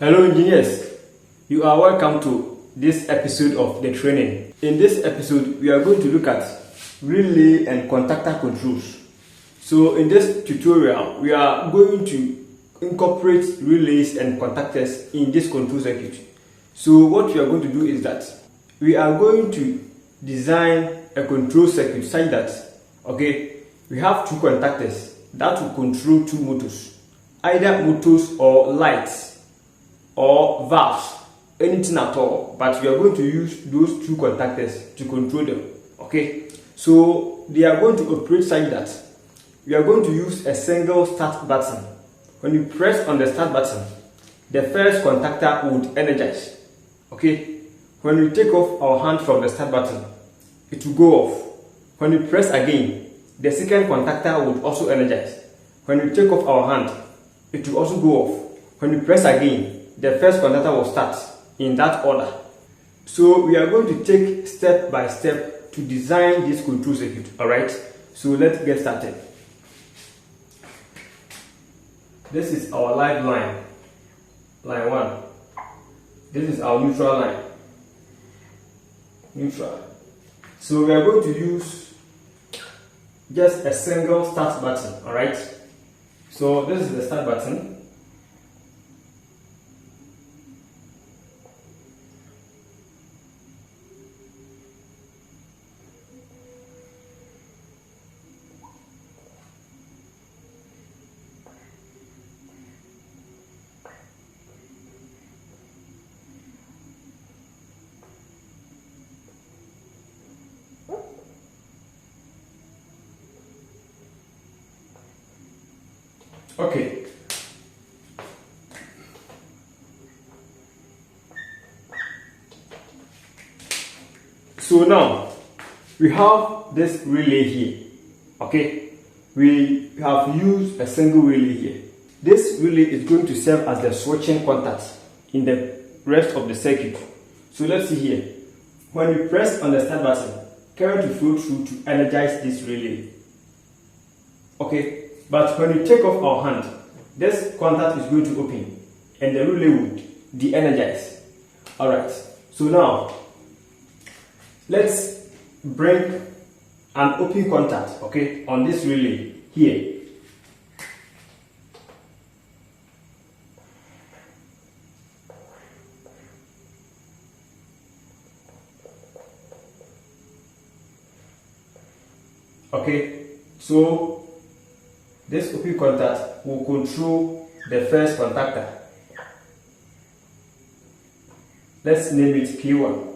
Hello engineers, you are welcome to this episode of the training. In this episode, we are going to look at relay and contactor controls. So in this tutorial, we are going to incorporate relays and contactors in this control circuit. So what we are going to do is that we are going to design a control circuit such that, we have two contactors that will control two motors, either motors or lights or valves, anything at all, but we are going to use those two contactors to control them. So they are going to operate such that we are going to use a single start button. When you press on the start button, the first contactor would energize. When we take off our hand from the start button, it will go off. When we press again, the second contactor would also energize. When we take off our hand, it will also go off. When we press again, the first contactor will start, in that order. So we are going to take step by step to design this control circuit. Alright, so let's get started. This is our live line, line 1. This is our neutral line, neutral. So we are going to use just a single start button. Alright, so this is the start button. Okay. So now we have this relay here. We have used a single relay here. This relay is going to serve as the switching contact in the rest of the circuit. So let's see here. When we press on the start button, current will flow through to energize this relay. But when we take off our hand, this contact is going to open and the relay would de-energize. Alright, so now let's bring an open contact on this relay here. So this open contact will control the first contactor. Let's name it P1,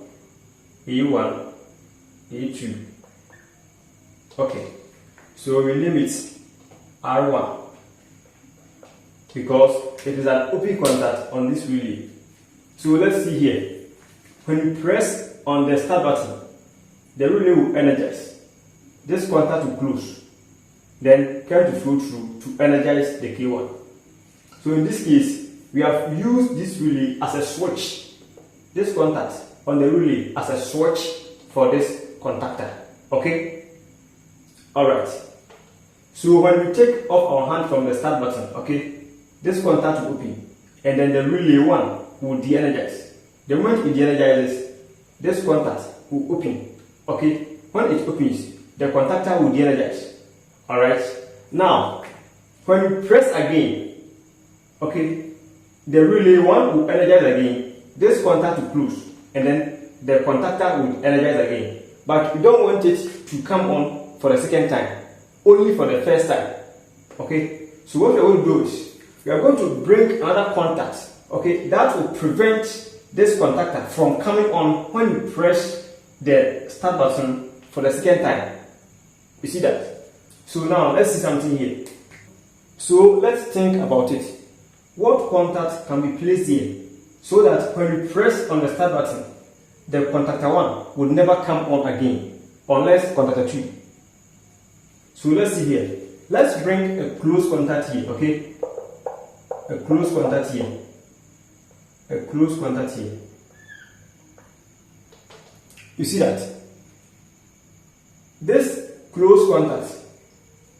A1, A2. So we name it R1 because it is an open contact on this relay. So let's see here. When you press on the start button, the relay will energize. This contact will close. Then current will flow through to energize the K1. So in this case, we have used this relay as a switch. This contact on the relay as a switch for this contactor. Alright. So when we take off our hand from the start button, this contact will open. And then the relay 1 will de-energize. The moment it de-energizes, this contact will open. When it opens, the contactor will de-energize. Alright, now when we press again, the relay 1 will energize again, this contact will close, and then the contactor will energize again. But we don't want it to come on for the second time, only for the first time. So what we are going to do is, we are going to bring another contact, that will prevent this contactor from coming on when you press the start button for the second time. You see that? So now let's see something here. So let's think about it. What contact can be placed here so that when we press on the start button, the contactor 1 will never come on again unless contactor 2. So let's see here. Let's bring a close contact here, A close contact here. A close contact here. You see that? This close contact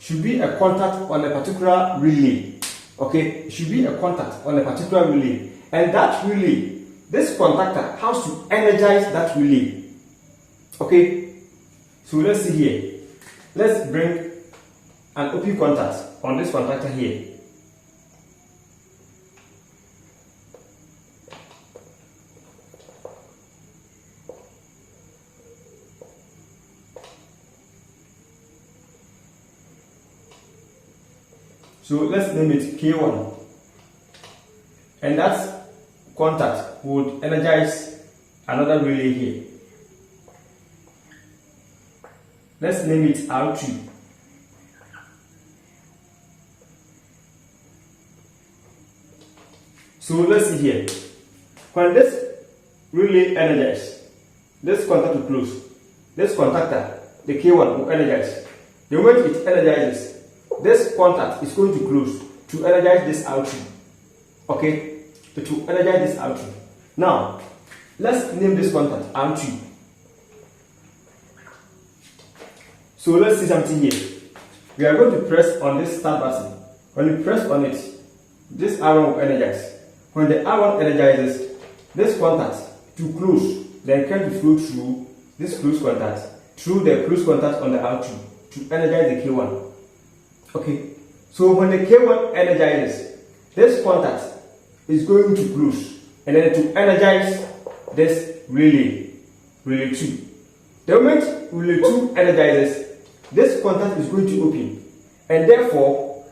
should be a contact on a particular relay. Okay, it should be a contact on a particular relay, And that relay, this contactor has to energize that relay. Okay, so let's see here. Let's bring an OP contact on this contactor here. So let's name it K1, and that contact would energize another relay here. Let's name it R2. So let's see here. When this relay energizes, this contact will close. This contactor, the K1, will energize. The moment it energizes, this contact is going to close to energize this R2. Okay? To energize this R2. Now, let's name this contact R2. So let's see something here. We are going to press on this start button. When you press on it, this R1 will energize. When the R1 energizes, this contact to close, then current will flow through this close contact, through the close contact on the R2 to energize the K1. Okay, so when the K1 energizes, this contact is going to close, and then to energize this relay 2. The moment relay 2 energizes, this contact is going to open, and therefore,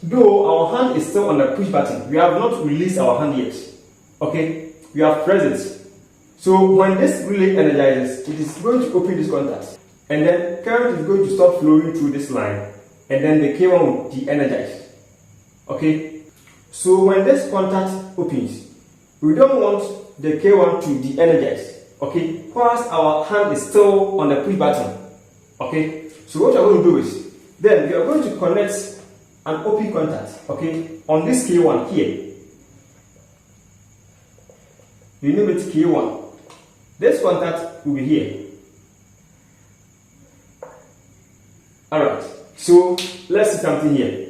though our hand is still on the push button, we have not released our hand yet. Okay, we have pressed it. So when this relay energizes, it is going to open this contact, and then current is going to stop flowing through this line, and then the K1 will de-energize. Okay, so when this contact opens, we don't want the K1 to de-energize. Okay, whilst our hand is still on the push button. Okay, so what we are going to do is, then we are going to connect an OP contact, okay, on this K1 here. You name it K1. This contact will be here. Alright, so let's see something here.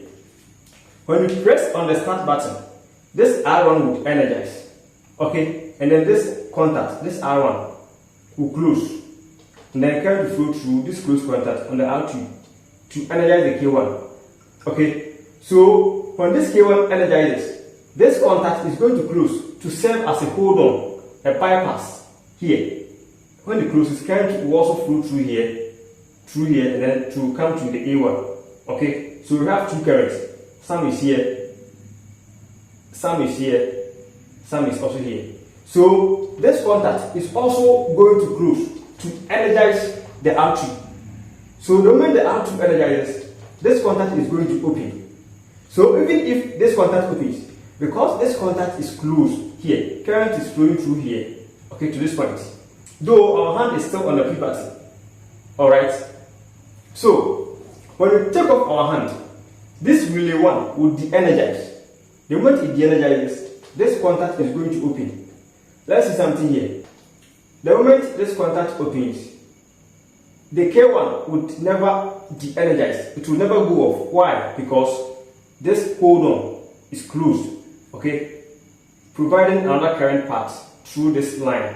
When you press on the start button, this R1 will energize. Okay, and then this contact, this R1, will close. And then current will flow through this close contact on the R2 to energize the K1. Okay, so when this K1 energizes, this contact is going to close to serve as a hold on, a bypass here. When it closes, current will also flow through here, and then to come to the A1. Okay, so we have two currents. Some is here, some is here, some is also here. So this contact is also going to close to energize the R2. So the moment the R2 energizes, this contact is going to open. So even if this contact opens, because this contact is closed here, current is flowing through here, okay, to this point. Though our hand is still on the push button. Alright. So when we take off our hand, this relay 1 will de-energize. The moment it de-energizes, this contact is going to open. Let's see something here. The moment this contact opens, the K1 would never de-energize. It will never go off. Why? Because this hold on is closed. Okay, providing another current path through this line.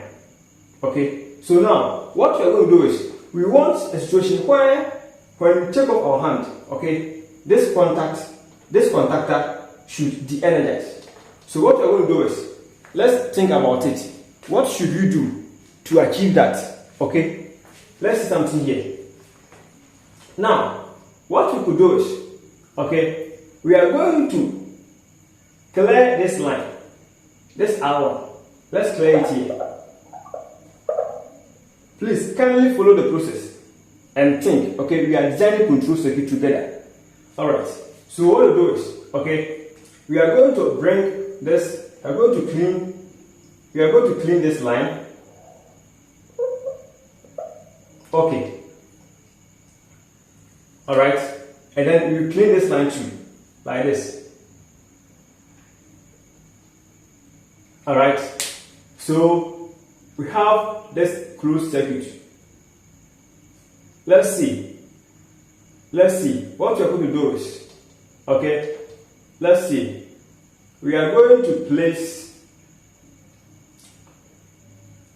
Okay, so now what we are going to do is we want a situation where when we take off our hand, okay, this contactor should de-energize. So what we are going to do is, let's think about it. What should you do to achieve that? Okay, let's see something here. Now, what we could do is, okay, we are going to clear this line, this R1. Let's clear it here. Please kindly follow the process and think. Okay, we are designing control circuit together. Alright, so what we'll do is, okay, we are going to bring this, we are going to clean this line. Okay. Alright, and then we clean this line too, like this. Alright, so we have this closed circuit. Let's see what we are going to do is, okay, let's see, we are going to place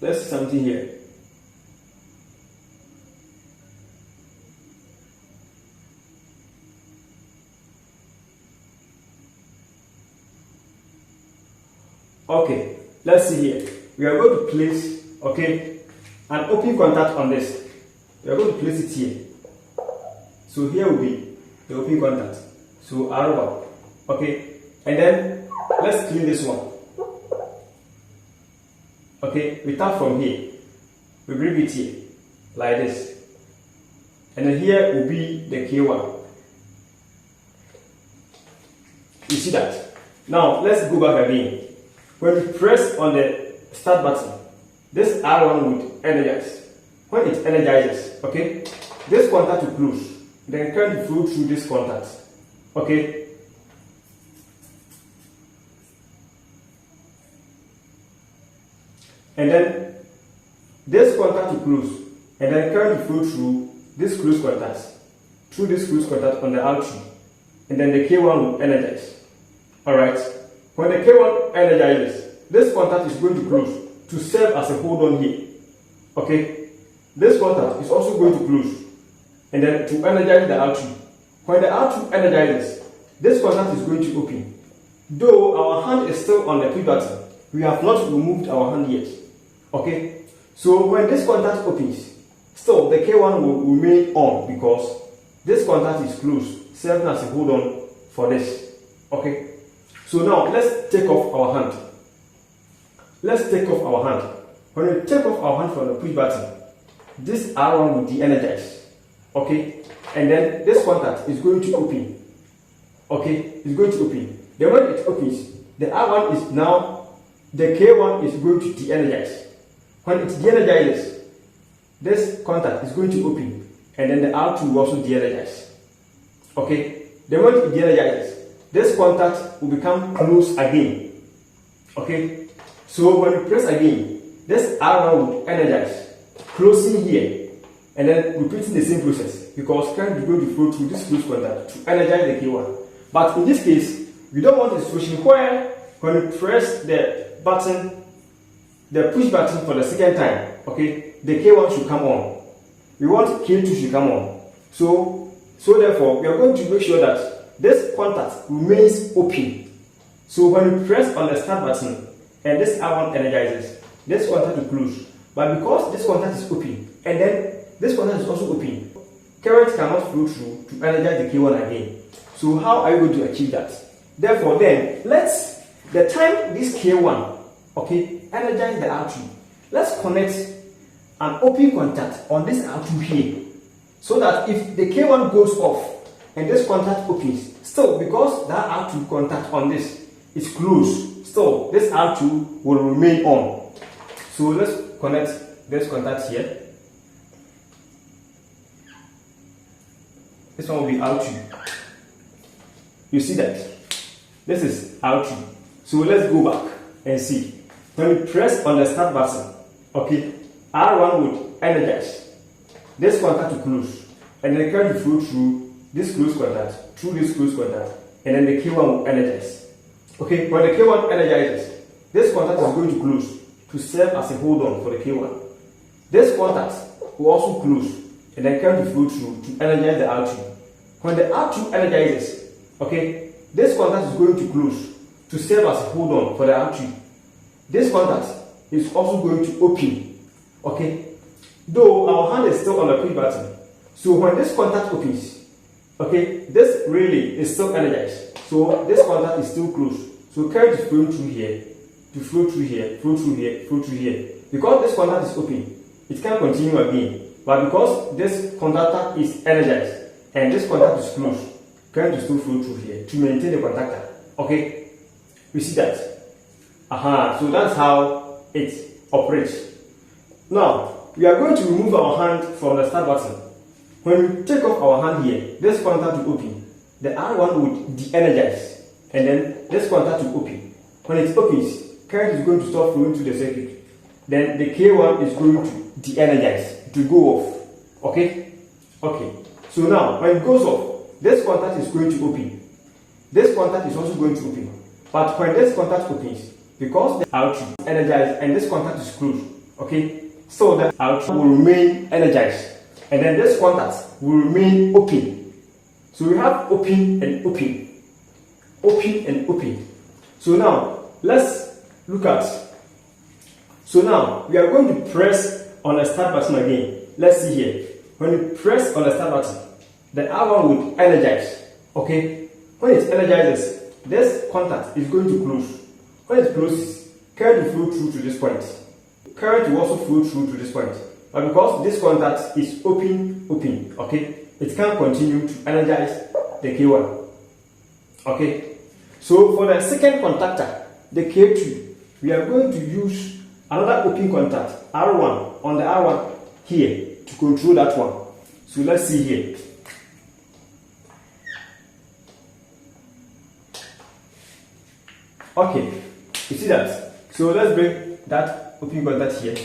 let's see something here. Okay, let's see here. We are going to place, okay, an open contact on this. We are going to place it here. So here will be the open contact. So R1, okay, and then let's clean this one. Okay, we tap from here. We bring it here, like this. And then here will be the K1. You see that? Now, let's go back again. When we press on the start button, this R1 would energize. When it energizes, okay, this contact will close. Then current will flow through this contact. Okay. And then this contact will close. And then current will flow through this closed contact. Through this closed contact on the R2. And then the K1 will energize. Alright. When the K1 energizes, this contact is going to close to serve as a hold on here. Okay? This contact is also going to close and then to energize the R2. When the R2 energizes, this contact is going to open. Though our hand is still on the push button, we have not removed our hand yet. Okay? So when this contact opens, still the K1 will remain on because this contact is closed, serving as a hold on for this. Okay? So now, let's take off our hand. Let's take off our hand. When we take off our hand from the push button, this R1 will de-energize. Okay? And then this contact is going to open. Okay? It's going to open. Then when it opens, the R1 is now, the K1 is going to de-energize. When it de-energizes, this contact is going to open. And then the R2 will also de-energize. Okay? Then when it de-energizes, this contact will become closed again. Okay? So when we press again, this R1 will energize, closing here, and then repeating the same process because current is going to flow through this closed contact to energize the K1. But in this case, we don't want a situation where when we press the button, the push button for the second time, okay, the K1 should come on. We want K2 should come on. So therefore, we are going to make sure that this contact remains open. So when we press on the start button and this R1 energizes, this contact will close. But because this contact is open and then this contact is also open, current cannot flow through to energize the K1 again. So how are you going to achieve that? Therefore then, the time this K1, okay, energize the R2, let's connect an open contact on this R2 here. So that if the K1 goes off, and this contact opens, still because that R2 contact on this is closed, still this R2 will remain on. So let's connect this contact here. This one will be R2. You see that? This is R2. So let's go back and see. When we press on the start button, okay, R1 would energize. This contact will close, and then current will flow through this closed contact, through this closed contact, and then the K1 will energize. Okay, when the K1 energizes, this contact is going to close to serve as a hold on for the K1. This contact will also close, and then current will flow through to energize the R2. When the R2 energizes, okay, this contact is going to close to serve as a hold on for the R2. This contact is also going to open. Okay, though our hand is still on the push button. So when this contact opens, okay, this relay is still energized. So this contact is still closed. So current is flowing through here, to flow through here, flow through here, flow through here. Because this contact is open, it can continue again. But because this contact is energized and this contact is closed, current will still flow through here to maintain the contactor. Okay, we see that. So that's how it operates. Now we are going to remove our hand from the start button. When we take off our hand here, this contact will open. The R1 would de-energize, and then this contact will open. When it opens, current is going to stop flowing through the circuit. Then the K1 is going to de-energize, to go off. Okay? Okay. So now, when it goes off, this contact is going to open. This contact is also going to open. But when this contact opens, because the R2 is energized and this contact is closed, Okay, so the R2 will remain energized, and then this contact will remain open. So we have open and open, open and open. So now let's look at. So now we are going to press on the start button again. Let's see here. When you press on the start button, the R1 will energize. Okay, when it energizes, this contact is going to close. When it closes, current will flow through to this point. Current will also flow through to this point. But because this contact is open, okay, it can continue to energize the K1. Okay, so for the second contactor, the K2, we are going to use another open contact, R1, on the R1 here to control that one. So let's see here. Okay, you see that? So let's bring that open contact here.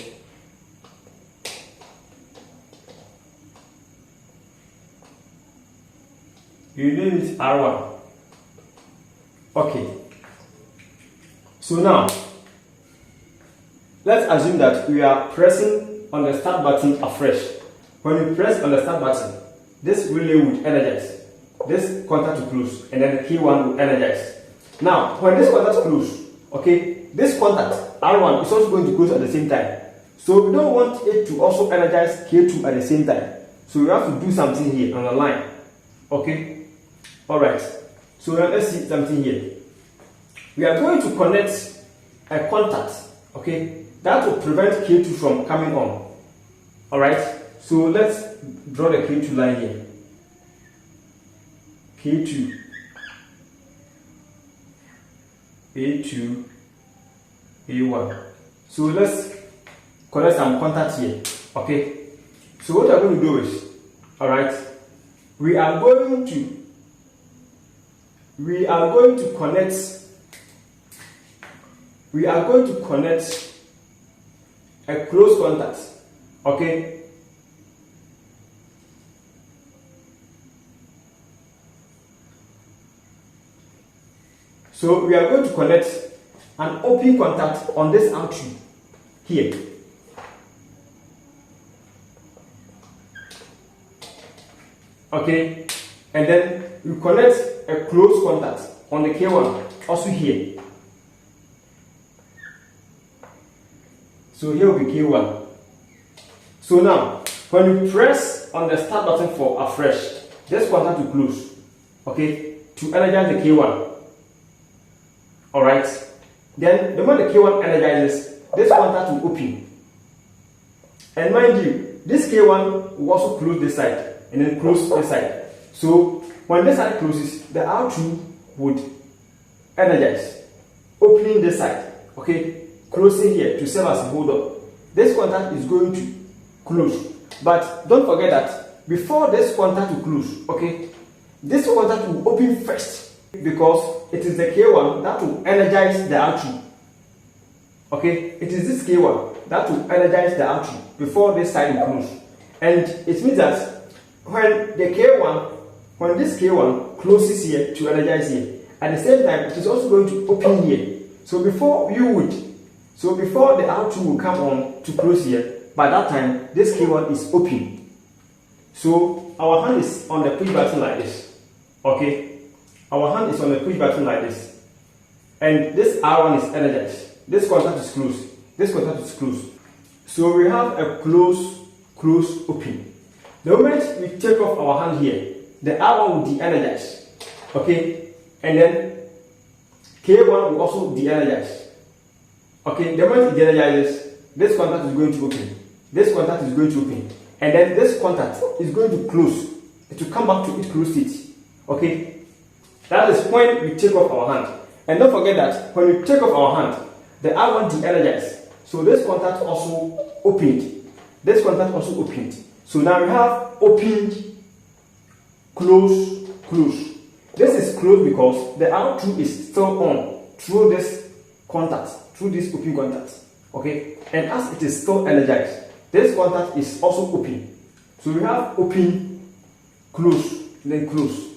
You name it R1. Okay. So now, let's assume that we are pressing on the start button afresh. When you press on the start button, this relay will energize. This contact will close, and then the K1 will energize. Now, when this contact closes, okay, this contact R1 is also going to close at the same time. So we don't want it to also energize K2 at the same time. So we have to do something here on the line. Okay, all right. So now let's see something here. We are going to connect a contact, okay, that will prevent K2 from coming on. All right. So let's draw the K2 line here. K2. A2, A1. So let's connect some contacts here. Okay. So what we are going to do is, all right, we are going to connect a close contact. Okay. So we are going to connect an open contact on this R2 here. Okay, and then we connect a close contact on the K1 also here. So here will be K1. So now, when you press on the start button for afresh, this contact will close. Okay, to energize the K1. Alright, then the moment the K1 energizes, this contact will open. And mind you, this K1 will also close this side and then close this side. So when this side closes, the R2 would energize, opening this side, okay, closing here to serve as a hold up. This contact is going to close. But don't forget that before this contact will close, okay, this contact will open first. Because it is the K1 that will energize the R2. Okay, it is this K1 that will energize the R2 before this side will close. And it means that when this K1 closes here to energize here, at the same time it is also going to open here. So before the R2 will come on to close here, by that time this K1 is open. So our hand is on the push button like this. Okay. Our hand is on the push button like this, and this R1 is energized. This contact is closed. This contact is closed. So we have a close, open. The moment we take off our hand here, the R1 will de-energize. Okay, and then K1 will also de-energize. Okay, the moment it de-energizes, this contact is going to open. This contact is going to open, and then this contact is going to close. It will come back to its closed state. Okay. That is when we take off our hand. And don't forget that when we take off our hand, the R1 de-energized. So this contact also opened. This contact also opened. So now we have opened, close, close. This is closed because the R2 is still on through this contact, through this open contact. Okay? And as it is still energized, this contact is also open. So we have open, close, then close.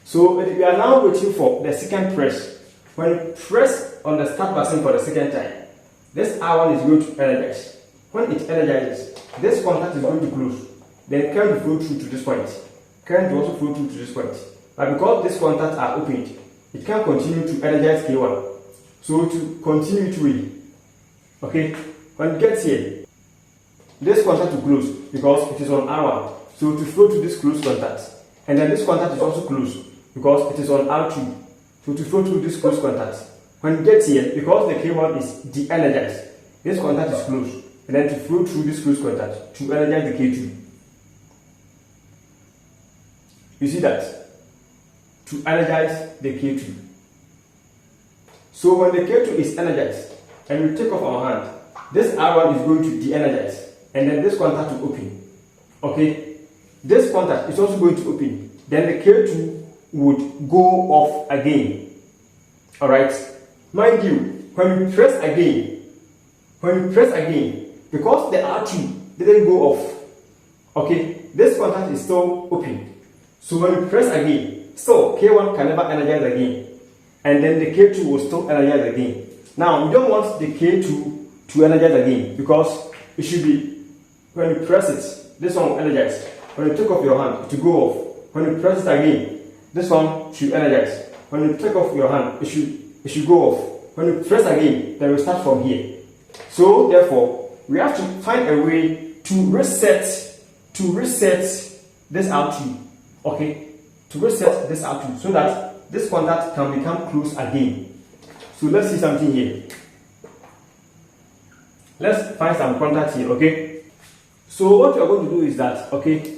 So we are now waiting for the second press. When you press on the start button for the second time, this R1 is going to energize. when it energizes, this contact is going to close. Then current will flow through to this point. Current will also flow through to this point. But because these contacts are opened, it can continue to energize K1. So to continue to read, okay, when it gets here, this contact will close because it is on R1. So to flow to this closed contact, and then this contact is also closed because it is on R2. So to flow through this closed contact, when it gets here, because the K1 is de-energized, this contact is closed, and then to flow through this closed contact to energize the K2. You see that? To energize the K2. So when the K2 is energized and we take off our hand, this R1 is going to de-energize, and then this contact will open. Okay? This contact is also going to open. Then the K2 would go off again. Alright? Mind you, when we press again, because the R2 didn't go off, okay, this contact is still open. So when we press again, so K1 can never energize again. And then the K2 will still energize again. Now, we don't want the K2 to energize again because it should be, when you press it, this one will energize. When you take off your hand, it will go off. When you press it again, this one should energize. When you take off your hand, it should go off. When you press again, then we start from here. So, therefore, we have to find a way to reset this R2. Okay? To reset this R2 so that this contact can become closed again. So let's see something here. Let's find some contacts here, okay? So what we are going to do is that, okay,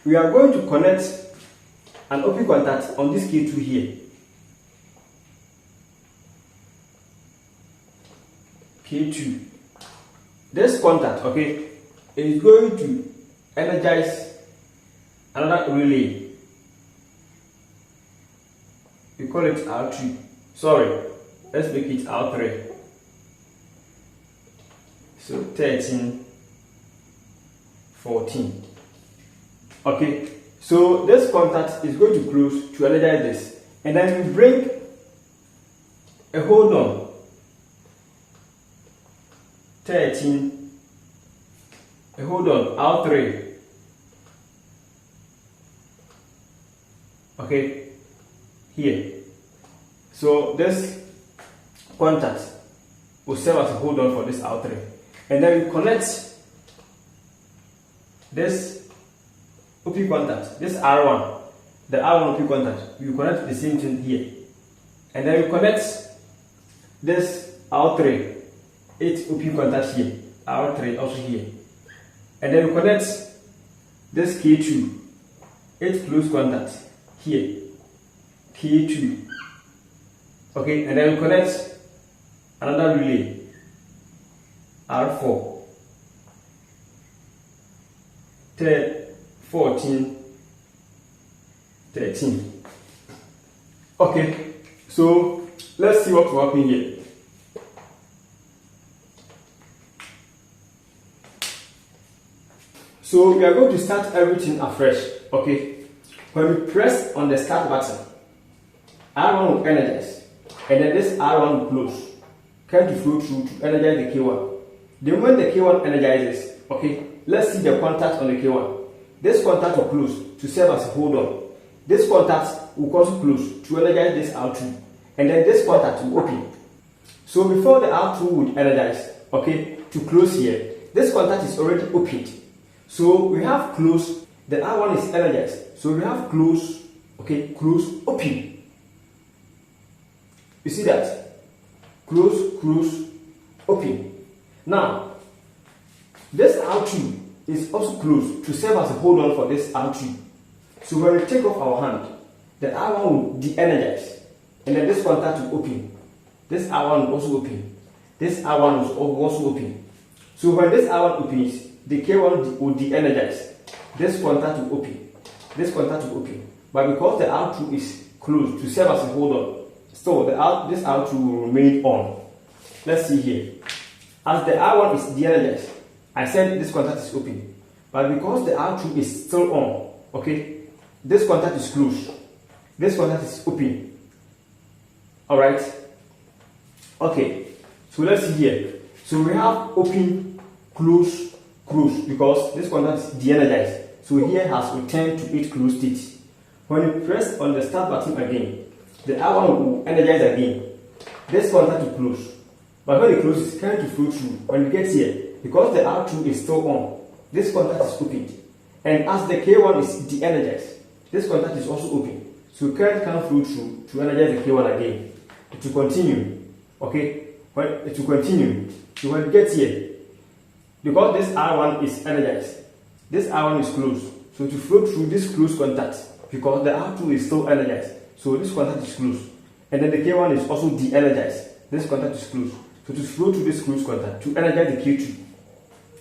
we are going to connect an open contact on this K2 here. K2. This contact, okay, is going to energize another relay. We call it R2. Sorry, let's make it R3. So 13, 14. Okay, so this contact is going to close to energize this. And then we bring a hold on 13, a hold on R3. Okay, here. So this contact will serve as a hold on for this R3. And then we connect this open contact, this R1, the R1 open contact, we connect the same thing here. And then we connect this R3, 8 open contact here, R3 also here. And then we connect this K2, 8 close contact here, K2. Okay, and then we connect another relay, R4, 14, 13. Okay, so let's see what will happen here. So we are going to start everything afresh. Okay, when we press on the start button, R1 will energize, and then this R1 will close, current to flow through to energize the K1. The moment the K1 energizes, okay, let's see the contact on the K1. This contact will close to serve as a hold on. This contact will also close to energize this R2, and then this contact will open. So before the R2 would energize, okay, to close here, this contact is already opened. So we have close, the R1 is energized. So we have close, okay, close, open. You see that? Close, close, open. Now, this R2 is also closed to serve as a hold on for this R2. So when we take off our hand, the R1 will de-energize, and then this contact will open. This R1 will also open. This R1 will also open. So when this R1 opens, the K1 will de-energize. This contact will open. This contact will open. But because the R2 is closed to serve as a hold on, so this R2 will remain on. Let's see here. As the R1 is de-energized, I said this contact is open. But because the R2 is still on, okay, this contact is closed. This contact is open. Alright? Okay, so let's see here. So we have open close, because this contact is de-energized. So here has returned to its closed state. When you press on the start button again, the R1 will energize again. This contact will close. But when it closes, it's trying to flow through. When it gets here, because the R2 is still on, this contact is opened. And as the K1 is de-energized, this contact is also open. So current can flow through to energize the K1 again. It will continue. Okay? When it will continue. So when it gets here, because this R1 is energized, this R1 is closed. So to flow through this closed contact, because the R2 is still energized, so this contact is closed. And then the K1 is also de-energized. This contact is closed. So to flow through this closed contact, to energize the K2.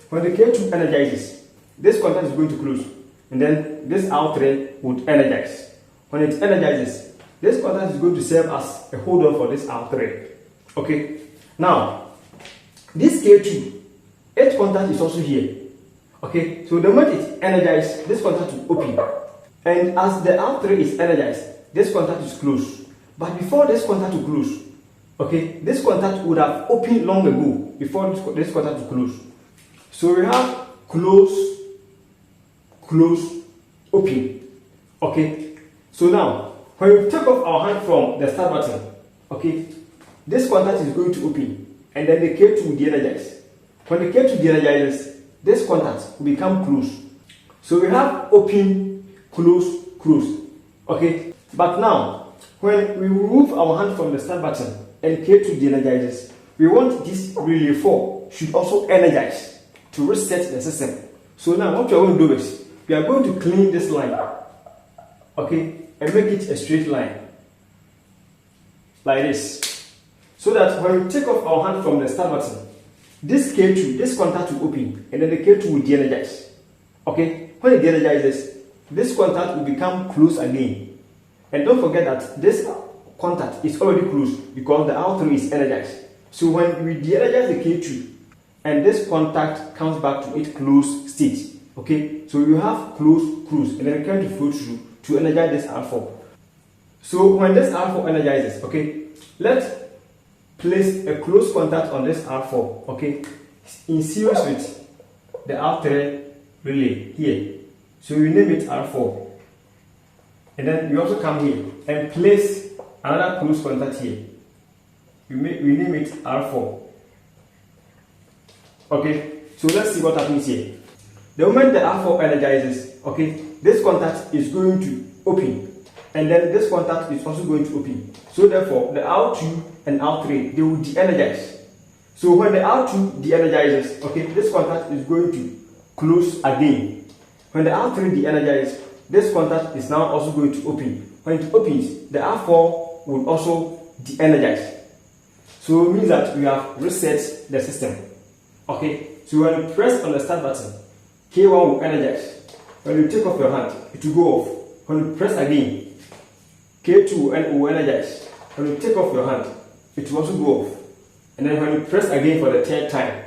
When the K2 energizes, this contact is going to close. And then this R3 would energize. When it energizes, this contact is going to serve as a hold on for this R3. Okay? Now, this K2, its contact is also here. Okay? So the moment it energizes, this contact will open. And as the R3 is energized, this contact is closed. But before this contact will close, okay, this contact would have opened long ago before this contact will close. So we have close, close, open. Okay, so now when we take off our hand from the start button, okay, this contact is going to open and then the K2 will de-energize. When the K2 de-energizes, this contact will become closed. So we have open, close, close. Okay, but now when we remove our hand from the start button and K2 de-energizes, we want this relay 4 should also energize to reset the system. So now what we are going to do is, we are going to clean this line, okay, and make it a straight line, like this. So that when we take off our hand from the start button, this K2, this contact will open, and then the K2 will de-energize. Okay, when it de-energizes, this contact will become closed again. And don't forget that this contact is already closed because the R3 is energized. So when we de-energize the K2 and this contact comes back to its closed state, okay, so you have close, and then it can flow through to energize this R4. So when this R4 energizes, okay, let's place a close contact on this R4, okay, in series with the R3 relay here. So you name it R4. And then you also come here and place another close contact here. We name it R4. Okay, so let's see what happens here. The moment the R4 energizes, okay, this contact is going to open. And then this contact is also going to open. So therefore, the R2 and R3, they will de-energize. So when the R2 de-energizes, okay, this contact is going to close again. When the R3 de-energizes, this contact is now also going to open. When it opens, the R4 will also de-energize. So it means that we have reset the system. Okay, so when you press on the start button, K1 will energize. When you take off your hand, it will go off. When you press again, K2 will energize. When you take off your hand, it will also go off. And then when you press again for the third time,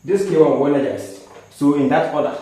this K1 will energize. So in that order.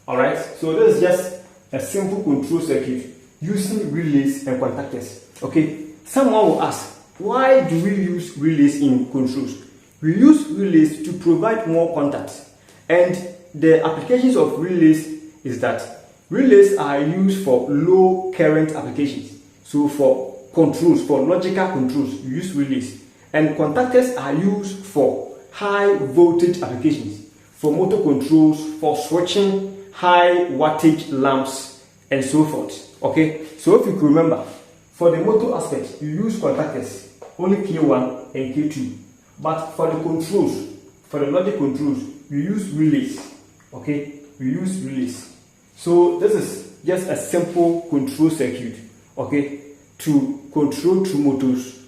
Alright, so this is just a simple control circuit using relays and contactors. Okay, someone will ask, why do we use relays in controls? We use relays to provide more contacts. And the applications of relays is that relays are used for low current applications. So for controls, for logical controls, we use relays. And contactors are used for high voltage applications, for motor controls, for switching, high wattage lamps, and so forth. Okay, so if you can remember, for the motor aspect, you use contactors, only K1 and K2. But for the controls, for the logic controls, we use relays. Okay, we use relays. So this is just a simple control circuit, okay, to control two motors,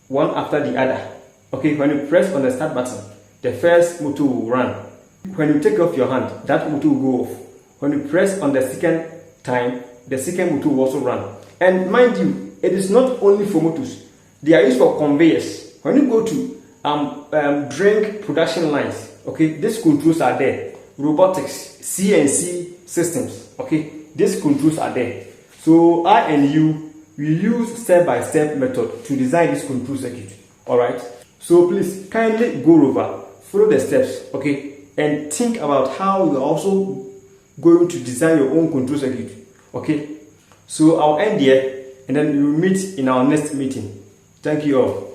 one after the other. Okay, when you press on the start button, the first motor will run. When you take off your hand, that motor will go off. When you press on the second time, the second motor will also run. And mind you, it is not only for motors. They are used for conveyors. When you go to drink production lines, okay, these controls are there. Robotics, CNC systems, okay, these controls are there. So I and you, we use step-by-step method to design this control circuit. Alright, so please kindly go over, follow the steps, okay. and think about how you are also going to design your own control circuit. Okay, so I'll end here and then we will meet in our next meeting. Thank you all.